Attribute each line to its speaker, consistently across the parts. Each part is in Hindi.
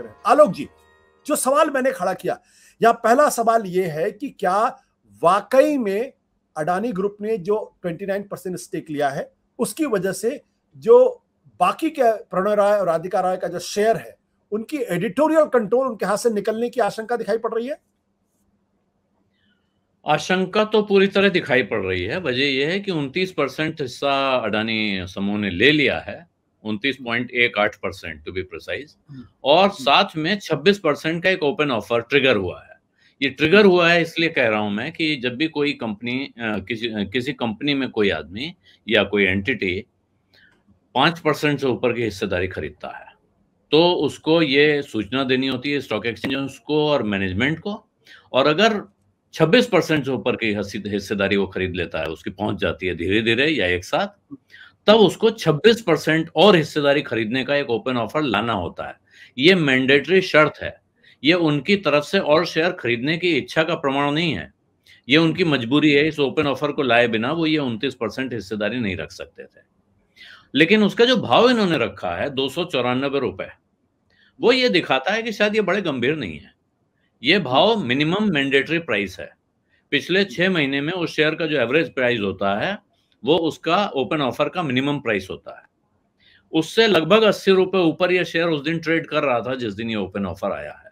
Speaker 1: करें। आलोक जी, जो सवाल मैंने खड़ा किया, या पहला सवाल यह है कि क्या वाकई में अडानी ग्रुप ने जो 29% स्टेक लिया है उसकी वजह से जो बाकी के प्रणय राय और राधिका राय का जो शेयर है उनकी एडिटोरियल कंट्रोल उनके हाथ से निकलने की आशंका दिखाई पड़ रही है?
Speaker 2: आशंका तो पूरी तरह दिखाई पड़ रही है। वजह यह है कि 29% हिस्सा अडानी समूह ने ले लिया है, 29.18% टू बी प्रिसाइज, और साथ में 26% का एक ओपन ऑफर ट्रिगर हुआ है। ये ट्रिगर हुआ है इसलिए कह रहा हूं मैं कि जब भी कोई कंपनी किसी कंपनी में कोई आदमी या कोई एंटिटी 5% से ऊपर की हिस्सेदारी खरीदता है तो उसको ये सूचना देनी होती है स्टॉक एक्सचेंज को और मैनेजमेंट को, और अगर 26% से ऊपर की हिस्सेदारी वो खरीद लेता है, उसकी पहुंच जाती है धीरे धीरे या एक साथ, तब उसको 26% और हिस्सेदारी खरीदने का एक ओपन ऑफर लाना होता है। ये मैंडेटरी शर्त है, ये उनकी तरफ से और शेयर खरीदने की इच्छा का प्रमाण नहीं है, ये उनकी मजबूरी है। इस ओपन ऑफर को लाए बिना वो ये 29% हिस्सेदारी नहीं रख सकते थे। लेकिन उसका जो भाव इन्होंने रखा है 294 रुपए, वो ये दिखाता है कि शायद ये बड़े गंभीर नहीं है। ये भाव मिनिमम मैंडेटरी प्राइस है। पिछले 6 महीने में उस शेयर का जो एवरेज प्राइस होता है वो उसका ओपन ऑफर का मिनिमम प्राइस होता है। उससे लगभग 80 रुपए ऊपर ये शेयर उस दिन ट्रेड कर रहा था जिस दिन ये ओपन ऑफर आया है।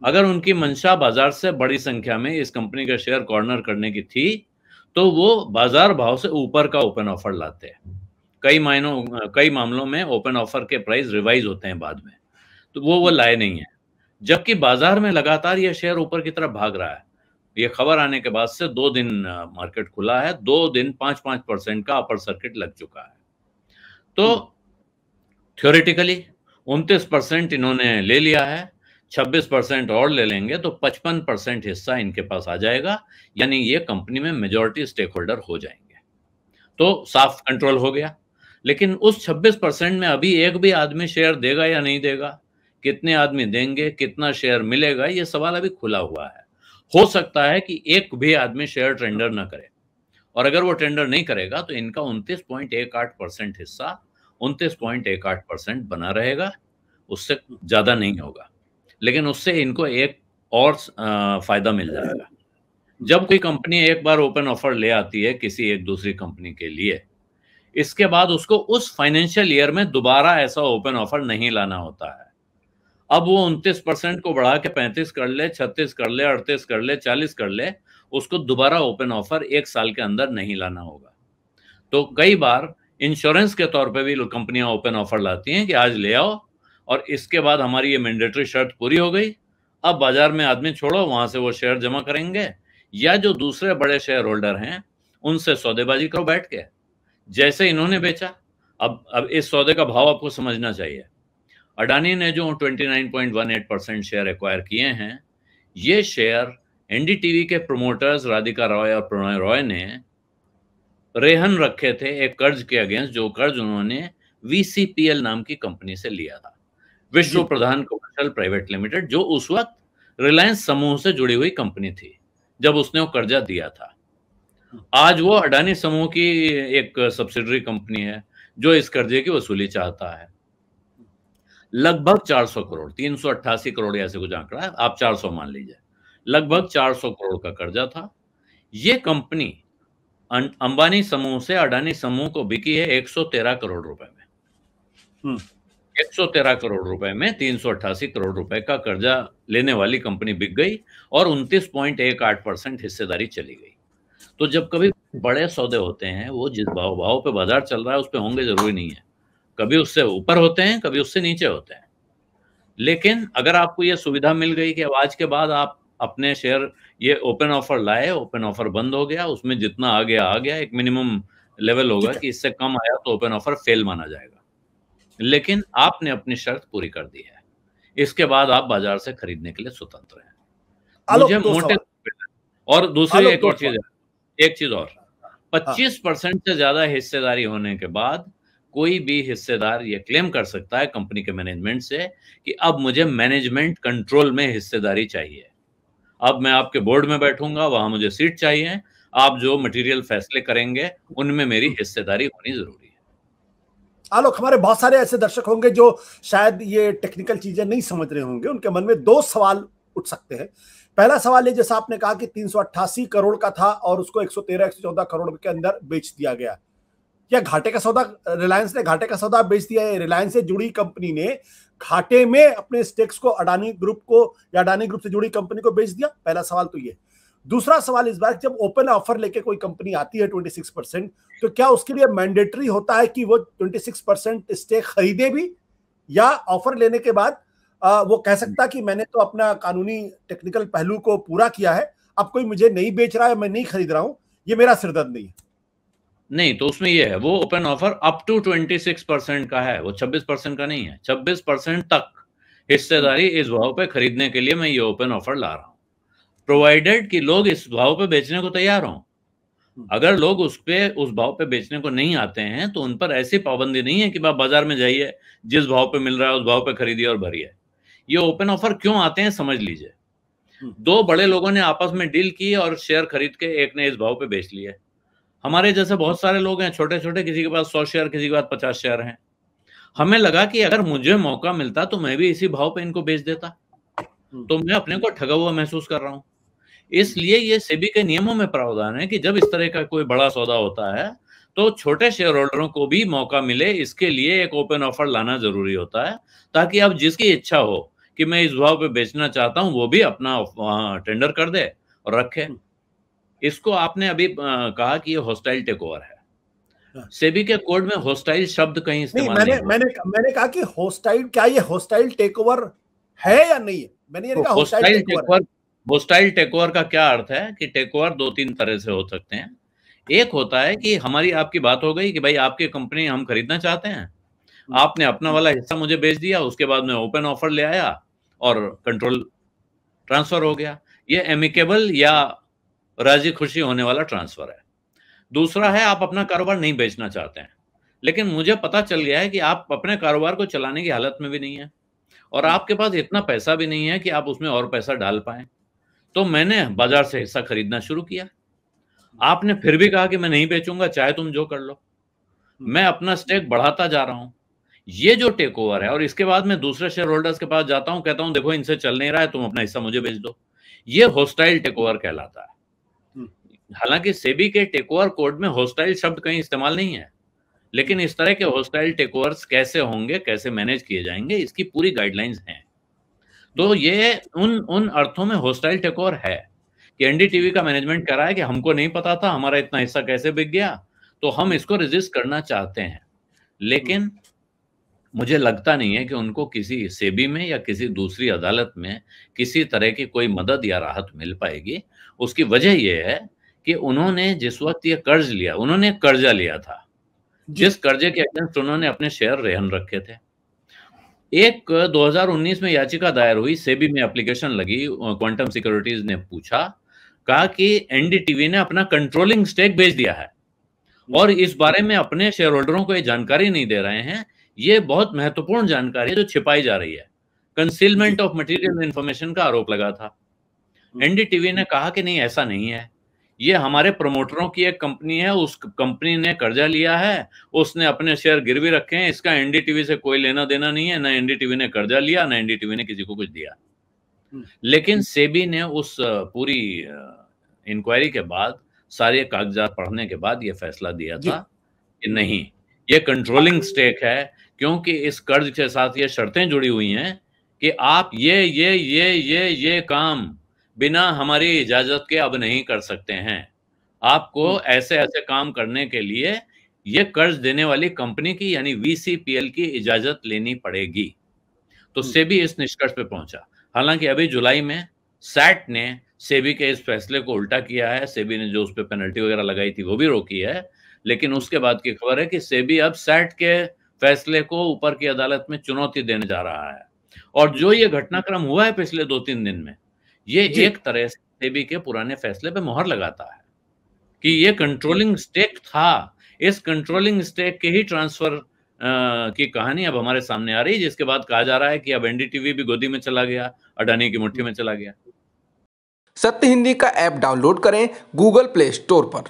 Speaker 2: अगर उनकी मंशा बाजार से बड़ी संख्या में इस कंपनी का शेयर कॉर्नर करने की थी तो वो बाजार भाव से ऊपर का ओपन ऑफर लाते हैं। कई मामलों में ओपन ऑफर के प्राइस रिवाइज होते हैं बाद में, तो वो लाए नहीं है। जबकि बाजार में लगातार ये शेयर ऊपर की तरफ भाग रहा है। ये खबर आने के बाद से 2 दिन मार्केट खुला है, 2 दिन 5-5% का अपर सर्किट लग चुका है। तो थ्योरेटिकली 29% इन्होंने ले लिया है, 26% और ले लेंगे तो 55% हिस्सा इनके पास आ जाएगा, यानी ये कंपनी में मेजॉरिटी स्टेक होल्डर हो जाएंगे। तो साफ कंट्रोल हो गया। लेकिन उस 26% में अभी एक भी आदमी शेयर देगा या नहीं देगा, कितने आदमी देंगे, कितना शेयर मिलेगा, ये सवाल अभी खुला हुआ है। हो सकता है कि एक भी आदमी शेयर टेंडर ना करे, और अगर वो टेंडर नहीं करेगा तो इनका 29.18% हिस्सा 29.18% बना रहेगा, उससे ज्यादा नहीं होगा। लेकिन उससे इनको एक और फायदा मिल जाएगा। जब कोई कंपनी एक बार ओपन ऑफर ले आती है किसी एक दूसरी कंपनी के लिए, इसके बाद उसको उस फाइनेंशियल ईयर में दोबारा ऐसा ओपन ऑफर नहीं लाना होता है। अब वो 29% को बढ़ा के 35 कर ले, 36 कर ले, 38 कर ले, 40 कर ले, उसको दोबारा ओपन ऑफर 1 साल के अंदर नहीं लाना होगा। तो कई बार इंश्योरेंस के तौर पे भी कंपनियां ओपन ऑफर लाती हैं कि आज ले आओ और इसके बाद हमारी ये मैंडेटरी शर्त पूरी हो गई, अब बाजार में आदमी छोड़ो, वहां से वो शेयर जमा करेंगे या जो दूसरे बड़े शेयर होल्डर हैं उनसे सौदेबाजी करो बैठ के, जैसे इन्होंने बेचा। अब इस सौदे का भाव आपको समझना चाहिए। अडानी ने जो 29.18% शेयर एक्वायर किए हैं, ये शेयर एनडीटीवी के प्रोमोटर्स राधिका रॉय और प्रणय रॉय ने रेहन रखे थे एक कर्ज के अगेंस्ट, जो कर्ज उन्होंने वीसीपीएल नाम की कंपनी से लिया था, विश्व प्रधान कमर्शियल प्राइवेट लिमिटेड, जो उस वक्त रिलायंस समूह से जुड़ी हुई कंपनी थी जब उसने वो कर्जा दिया था। आज वो अडानी समूह की एक सब्सिडरी कंपनी है जो इस कर्जे की वसूली चाहता है। लगभग 400 करोड़, 388 करोड़ ऐसे कुछ आंकड़ा है, आप 400 मान लीजिए, लगभग 400 करोड़ का कर्जा था। ये कंपनी अंबानी समूह से अडानी समूह को बिकी है 113 करोड़ रुपए में। 113 करोड़ रुपए में 388 करोड़ रुपए का कर्जा लेने वाली कंपनी बिक गई और 29.18% हिस्सेदारी चली गई। तो जब कभी बड़े सौदे होते हैं, वो जिस भाव पे बाजार चल रहा है उस पे होंगे जरूरी नहीं है, कभी उससे ऊपर होते हैं, कभी उससे नीचे होते हैं। लेकिन अगर आपको ये सुविधा मिल गई कि अब आज के बाद आप अपने शेयर, ये ओपन ऑफर लाए, ओपन ऑफर बंद हो गया, उसमें जितना आ गया, एक मिनिमम लेवल होगा कि इससे कम आया तो ओपन ऑफर फेल माना जाएगा। लेकिन आपने अपनी शर्त पूरी कर दी है, इसके बाद आप बाजार से खरीदने के लिए स्वतंत्र हैं। मुझे मोटे और दूसरी एक और चीज है, एक चीज और, 25% से ज्यादा हिस्सेदारी होने के बाद कोई भी हिस्सेदार ये क्लेम कर सकता है कंपनी के मैनेजमेंट से कि अब मुझे मैनेजमेंट कंट्रोल में हिस्सेदारी चाहिए, अब मैं आपके बोर्ड में बैठूंगा, वहां मुझे सीट चाहिए, आप जो मटेरियल फैसले करेंगे उनमें मेरी हिस्सेदारी होनी जरूरी है।
Speaker 1: आलोक, हमारे बहुत सारे ऐसे दर्शक होंगे जो शायद ये टेक्निकल चीजें नहीं समझ रहे होंगे, उनके मन में दो सवाल उठ सकते हैं। पहला सवाल ये, जैसा आपने कहा कि 388 करोड़ का था और उसको 113 114 करोड़ के अंदर बेच दिया गया, या घाटे का सौदा, रिलायंस ने घाटे का सौदा बेच दिया है? रिलायंस से जुड़ी कंपनी ने घाटे में अपने स्टेक्स को अडानी ग्रुप को या अडानी ग्रुप से जुड़ी कंपनी को बेच दिया? पहला सवाल तो ये। दूसरा सवाल इस बार, जब ओपन ऑफर लेके कोई कंपनी आती है 26%, तो क्या उसके लिए मैंडेटरी होता है कि वो 26% स्टेक खरीदे भी, या ऑफर लेने के बाद वो कह सकता कि मैंने तो अपना कानूनी टेक्निकल पहलू को पूरा किया है, अब कोई मुझे नहीं बेच रहा है, मैं नहीं खरीद रहा हूं, ये मेरा सिरदर्द नहीं है?
Speaker 2: नहीं, तो उसमें ये है, वो ओपन ऑफर अप टू 26% का है, वो 26% का नहीं है। 26% तक हिस्सेदारी इस भाव पे खरीदने के लिए मैं ये ओपन ऑफर ला रहा हूं, प्रोवाइडेड कि लोग इस भाव पे बेचने को तैयार हों। अगर लोग उस भाव पे बेचने को नहीं आते हैं तो उन पर ऐसी पाबंदी नहीं है कि आप बाजार में जाइए, जिस भाव पे मिल रहा है उस भाव पे खरीदिए और भरिए। ये ओपन ऑफर क्यों आते हैं समझ लीजिए। दो बड़े लोगों ने आपस में डील की और शेयर खरीद के एक ने इस भाव पे बेच लिए। हमारे जैसे बहुत सारे लोग हैं, छोटे छोटे, किसी के पास 100 शेयर, किसी के पास 50 शेयर हैं। हमें लगा कि अगर मुझे मौका मिलता तो मैं भी इसी भाव पे इनको बेच देता, तो मैं अपने को ठगा हुआ महसूस कर रहा हूं। इसलिए ये सेबी के नियमों में प्रावधान है कि जब इस तरह का कोई बड़ा सौदा होता है तो छोटे शेयर होल्डरों को भी मौका मिले, इसके लिए एक ओपन ऑफर लाना जरूरी होता है, ताकि अब जिसकी इच्छा हो कि मैं इस भाव पे बेचना चाहता हूं वो भी अपना टेंडर कर दे और रखे। इसको आपने अभी कहा कि ये हॉस्टाइल टेक ओवर है। सेबी के कोड में हॉस्टाइल शब्द कहीं इस्तेमाल नहीं हुआ।
Speaker 1: मैंने कहा कि हॉस्टाइल, क्या ये हॉस्टाइल टेक ओवर है या नहीं है? मैंने ये कहा hostile takeover.
Speaker 2: Hostile takeover का क्या अर्थ है कि टेक ओवर दो तीन तरह से हो सकते हैं। एक होता है कि हमारी आपकी बात हो गई कि भाई आपकी कंपनी हम खरीदना चाहते हैं, आपने अपना वाला हिस्सा मुझे बेच दिया, उसके बाद मैं ओपन ऑफर ले आया और कंट्रोल ट्रांसफर हो गया। ये एमिकेबल या राजी खुशी होने वाला ट्रांसफर है। दूसरा है, आप अपना कारोबार नहीं बेचना चाहते हैं, लेकिन मुझे पता चल गया है कि आप अपने कारोबार को चलाने की हालत में भी नहीं है और आपके पास इतना पैसा भी नहीं है कि आप उसमें और पैसा डाल पाए, तो मैंने बाजार से हिस्सा खरीदना शुरू किया। आपने फिर भी कहा कि मैं नहीं बेचूंगा, चाहे तुम जो कर लो। मैं अपना स्टेक बढ़ाता जा रहा हूं। ये जो टेक ओवर है, और इसके बाद मैं दूसरे शेयर होल्डर्स के पास जाता हूं, कहता हूं देखो इनसे चल नहीं रहा है, तुम अपना हिस्सा मुझे बेच दो। ये हॉस्टाइल टेक ओवर कहलाता है। हालांकि सेबी के टेक ओवर कोड में हॉस्टाइल शब्द कहीं इस्तेमाल नहीं है, लेकिन इस तरह के हॉस्टाइल टेक ओवर्स कैसे होंगे, कैसे मैनेज किए जाएंगे, इसकी पूरी गाइडलाइंस हैं। तो ये उन अर्थों में हॉस्टाइल टेक ओवर है कि एनडीटीवी का मैनेजमेंट कह रहा है कि हमको नहीं पता था, हमारा इतना हिस्सा कैसे बिक गया, तो हम इसको रेजिस्ट करना चाहते हैं। लेकिन मुझे लगता नहीं है कि उनको किसी सेबी में या किसी दूसरी अदालत में किसी तरह की कोई मदद या राहत मिल पाएगी। उसकी वजह यह है कि उन्होंने जिस वक्त ये कर्ज लिया, उन्होंने कर्जा लिया था, जिस कर्जे के अगेंस्ट उन्होंने अपने शेयर रेहन रखे थे। एक 2019 में याचिका दायर हुई, सेबी में एप्लीकेशन लगी, क्वांटम सिक्योरिटीज ने पूछा, कहा कि एनडीटीवी ने अपना कंट्रोलिंग स्टेक बेच दिया है और इस बारे में अपने शेयर होल्डरों को ये जानकारी नहीं दे रहे हैं। ये बहुत महत्वपूर्ण जानकारी है जो छिपाई जा रही है। कंसीलमेंट ऑफ मटेरियल इंफॉर्मेशन का आरोप लगा था। एनडीटीवी ने कहा कि नहीं, ऐसा नहीं है, ये हमारे प्रमोटरों की एक कंपनी है, उस कंपनी ने कर्जा लिया है, उसने अपने शेयर गिरवी रखे हैं, इसका एनडीटीवी से कोई लेना देना नहीं है, ना एनडीटीवी ने कर्जा लिया, ना एनडीटीवी ने किसी को कुछ दिया। लेकिन सेबी ने उस पूरी इंक्वायरी के बाद, सारे कागजात पढ़ने के बाद ये फैसला दिया था कि नहीं, ये कंट्रोलिंग स्टेक है, क्योंकि इस कर्ज के साथ ये शर्तें जुड़ी हुई हैं कि आप ये काम बिना हमारी इजाजत के अब नहीं कर सकते हैं। आपको ऐसे ऐसे काम करने के लिए ये कर्ज देने वाली कंपनी की यानी वीसीपीएल की इजाजत लेनी पड़ेगी। तो सेबी इस निष्कर्ष पे पहुंचा। हालांकि अभी जुलाई में सैट ने सेबी के इस फैसले को उल्टा किया है। सेबी ने जो उस पर पेनल्टी वगैरह लगाई थी वो भी रोकी है, लेकिन उसके बाद की खबर है कि सेबी अब सैट के फैसले को ऊपर की अदालत में चुनौती देने जा रहा है। और जो ये घटनाक्रम हुआ है पिछले 2-3 दिन में, ये एक तरह से सेबी के पुराने फैसले पे मोहर लगाता है कि ये कंट्रोलिंग स्टेक था। इस कंट्रोलिंग स्टेक के ही ट्रांसफर की कहानी अब हमारे सामने आ रही है, जिसके बाद कहा जा रहा है कि अब एनडीटीवी भी गोदी में चला गया, अडानी की मुट्ठी में चला गया।
Speaker 3: सत्य हिंदी का ऐप डाउनलोड करें गूगल प्ले स्टोर पर।